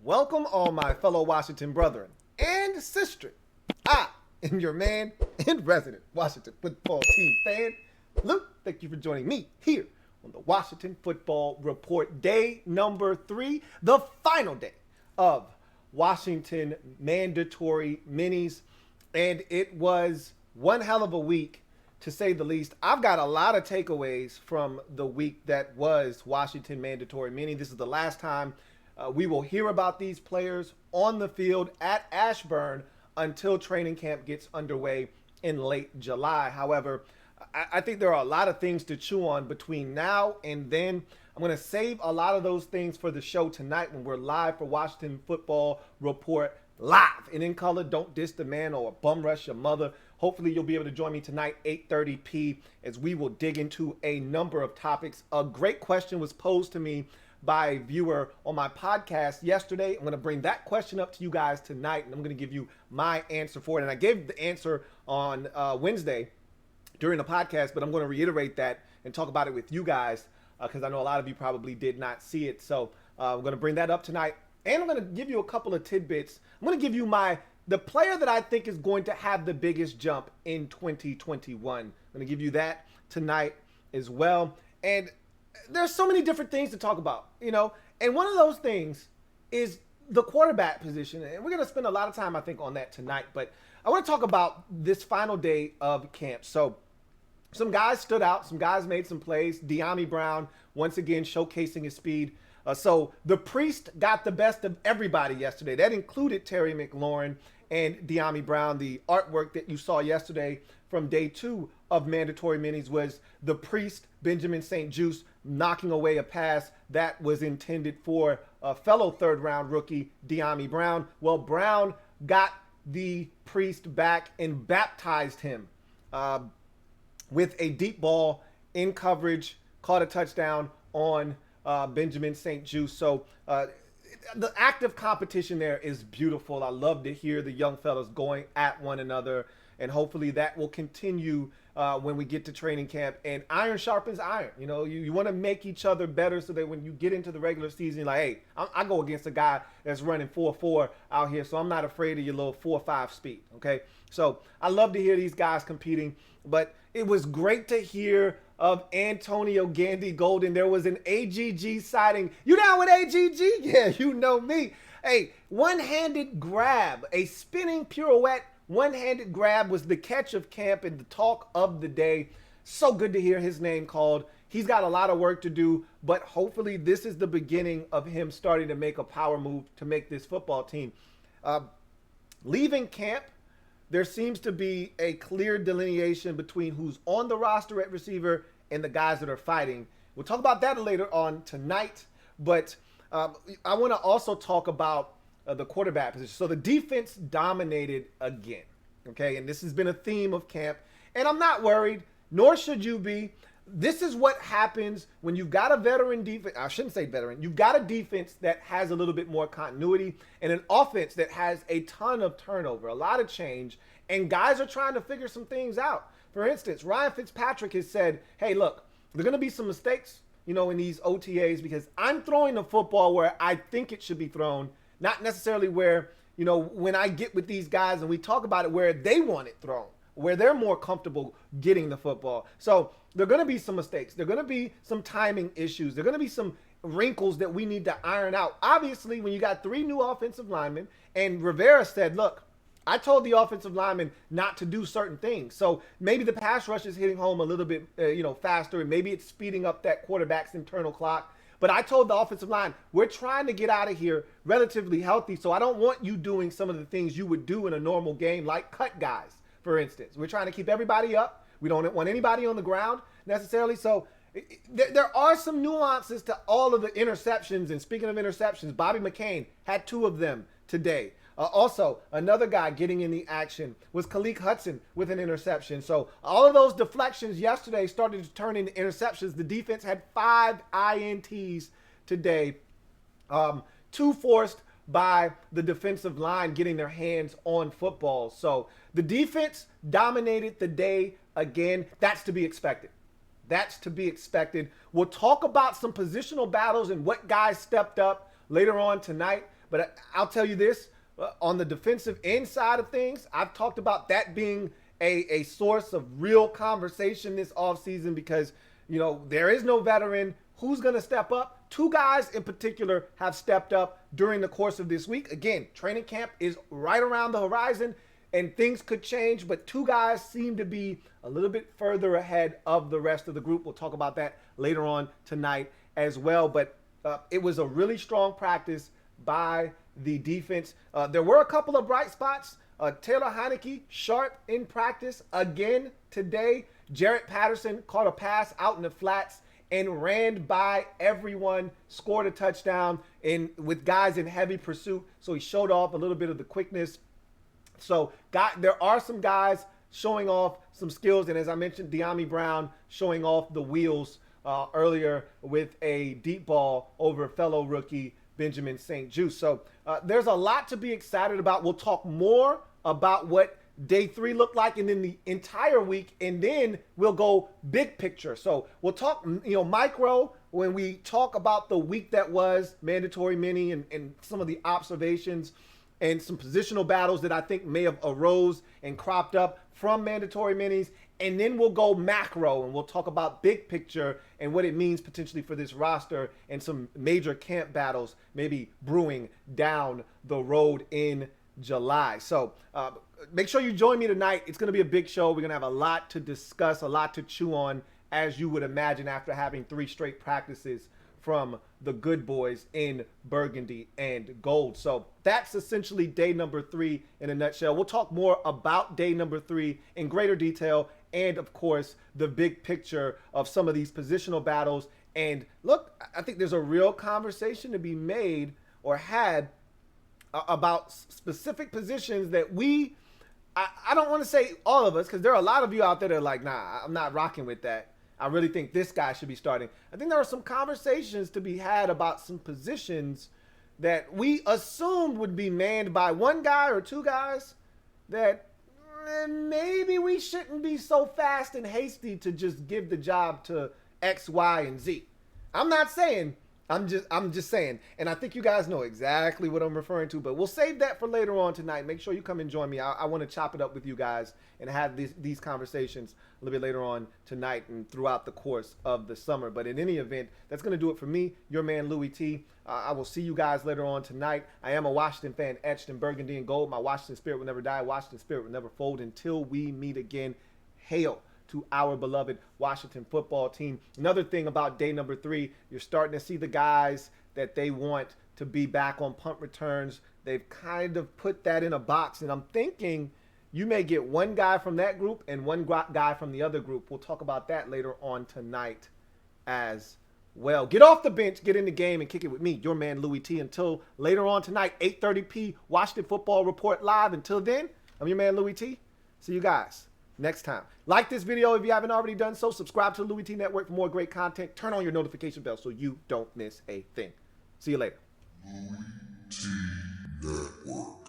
Welcome, all my fellow Washington brethren and sister. I am your man and resident Washington football team fan, Luke. Thank you for joining me here on the Washington Football Report, day number 3, the final day of Washington mandatory minis. And it was one hell of a week, to say the least. I've got a lot of takeaways from the week that was Washington mandatory mini. This is the last time we will hear about these players on the field at Ashburn until training camp gets underway in late July. However, I think there are a lot of things to chew on between now and then. I'm going to save a lot of those things for the show tonight when we're live for Washington Football Report live and in color. Don't diss the man or bum rush your mother. Hopefully you'll be able to join me tonight, 8:30 p, as we will dig into a number of topics. A great question was posed to me by a viewer on my podcast yesterday. I'm going to bring that question up to you guys tonight, and I'm going to give you my answer for it. And I gave the answer on Wednesday during the podcast, but I'm going to reiterate that and talk about it with you guys because I know a lot of you probably did not see it. So I'm going to bring that up tonight, and I'm going to give you a couple of tidbits. I'm going to give you the player that I think is going to have the biggest jump in 2021. I'm going to give you that tonight as well. And there's so many different things to talk about, and one of those things is the quarterback position. And we're going to spend a lot of time, I think, on that tonight. But I want to talk about this final day of camp. So some guys stood out. Some guys made some plays. Dyami Brown, once again, showcasing his speed. So the Priest got the best of everybody yesterday. That included Terry McLaurin and Dyami Brown. The artwork that you saw yesterday from day 2 of mandatory minis was the Priest, Benjamin St. Juste, knocking away a pass that was intended for a fellow third-round rookie, Dyami Brown. Well, Brown got the Priest back and baptized him with a deep ball in coverage, caught a touchdown on Benjamin St. Juste. So the active competition there is beautiful. I love to hear the young fellas going at one another, and hopefully that will continue when we get to training camp. And iron sharpens iron. You want to make each other better so that when you get into the regular season, you're like, hey, I go against a guy that's running 4.4 out here, so I'm not afraid of your little 4.5 speed, okay? So I love to hear these guys competing, but it was great to hear of Antonio Gandy Golden. There was an AGG sighting. You down with AGG? Yeah, you know me. Hey, one-handed grab, a spinning pirouette, one-handed grab was the catch of camp and the talk of the day. So good to hear his name called. He's got a lot of work to do, but hopefully this is the beginning of him starting to make a power move to make this football team. Leaving camp, there seems to be a clear delineation between who's on the roster at receiver and the guys that are fighting. We'll talk about that later on tonight, but I want to also talk about the quarterback position. So the defense dominated again, okay? And this has been a theme of camp, and I'm not worried, nor should you be. This is what happens when you've got a veteran defense. I shouldn't say veteran. You've got a defense that has a little bit more continuity and an offense that has a ton of turnover, a lot of change, and guys are trying to figure some things out. For instance, Ryan Fitzpatrick has said, hey, look, there are going to be some mistakes, in these OTAs because I'm throwing the football where I think it should be thrown, not necessarily where, when I get with these guys and we talk about it, where they want it thrown, where they're more comfortable getting the football. So there are going to be some mistakes. There are going to be some timing issues. There are going to be some wrinkles that we need to iron out. Obviously, when you got 3 new offensive linemen, and Rivera said, look, I told the offensive linemen not to do certain things. So maybe the pass rush is hitting home a little bit, faster, and maybe it's speeding up that quarterback's internal clock. But I told the offensive line, we're trying to get out of here relatively healthy, so I don't want you doing some of the things you would do in a normal game, like cut guys, for instance. We're trying to keep everybody up. We don't want anybody on the ground necessarily. So there are some nuances to all of the interceptions. And speaking of interceptions, Bobby McCain had 2 of them today. Also, another guy getting in the action was Khaleke Hudson with an interception. So all of those deflections yesterday started to turn into interceptions. The defense had 5 INTs today, 2 forced by the defensive line getting their hands on football. So the defense dominated the day again. That's to be expected. That's to be expected. We'll talk about some positional battles and what guys stepped up later on tonight. But I'll tell you this, on the defensive end side of things, I've talked about that being a source of real conversation this offseason because, you know, there is no veteran. Who's going to step up? Two guys in particular have stepped up during the course of this week. Again, training camp is right around the horizon and things could change, but two guys seem to be a little bit further ahead of the rest of the group. We'll talk about that later on tonight as well. But it was a really strong practice by the defense. There were a couple of bright spots. Taylor Heineke, sharp in practice again today. Jarrett Patterson caught a pass out in the flats and ran by everyone, scored a touchdown with guys in heavy pursuit. So he showed off a little bit of the quickness. So there are some guys showing off some skills. And as I mentioned, De'Ami Brown showing off the wheels earlier with a deep ball over fellow rookie Benjamin St-Juste. So there's a lot to be excited about. We'll talk more about what day 3 looked like and then the entire week, and then we'll go big picture. So we'll talk, micro when we talk about the week that was, mandatory mini and some of the observations and some positional battles that I think may have arose and cropped up from mandatory minis. And then we'll go macro and we'll talk about big picture and what it means potentially for this roster and some major camp battles maybe brewing down the road in July. So make sure you join me tonight. It's going to be a big show. We're going to have a lot to discuss, a lot to chew on, as you would imagine after having 3 straight practices from the good boys in burgundy and gold. So that's essentially day number 3 in a nutshell. We'll talk more about day number 3 in greater detail and, of course, the big picture of some of these positional battles. And look, I think there's a real conversation to be made or had about specific positions that I don't want to say all of us, because there are a lot of you out there that are like, nah, I'm not rocking with that. I really think this guy should be starting. I think there are some conversations to be had about some positions that we assumed would be manned by one guy or two guys that maybe we shouldn't be so fast and hasty to just give the job to X, Y, and Z. I'm not saying, I'm just saying, and I think you guys know exactly what I'm referring to, but we'll save that for later on tonight. Make sure you come and join me. I want to chop it up with you guys and have these conversations a little bit later on tonight and throughout the course of the summer. But in any event, that's going to do it for me, your man Louie T. I will see you guys later on tonight. I am a Washington fan, etched in burgundy and gold. My Washington spirit will never die. Washington spirit will never fold until we meet again. Hail to our beloved Washington football team. Another thing about day number 3, you're starting to see the guys that they want to be back on punt returns. They've kind of put that in a box, and I'm thinking you may get one guy from that group and one guy from the other group. We'll talk about that later on tonight as well. Get off the bench, get in the game, and kick it with me, your man Louie T. Until later on tonight, 8:30 Washington Football Report live. Until then, I'm your man Louie T. See you guys next time. Like this video if you haven't already done so. Subscribe to the LouieTeeNetwork for more great content. Turn on your notification bell so you don't miss a thing. See you later. LouieTeeNetwork.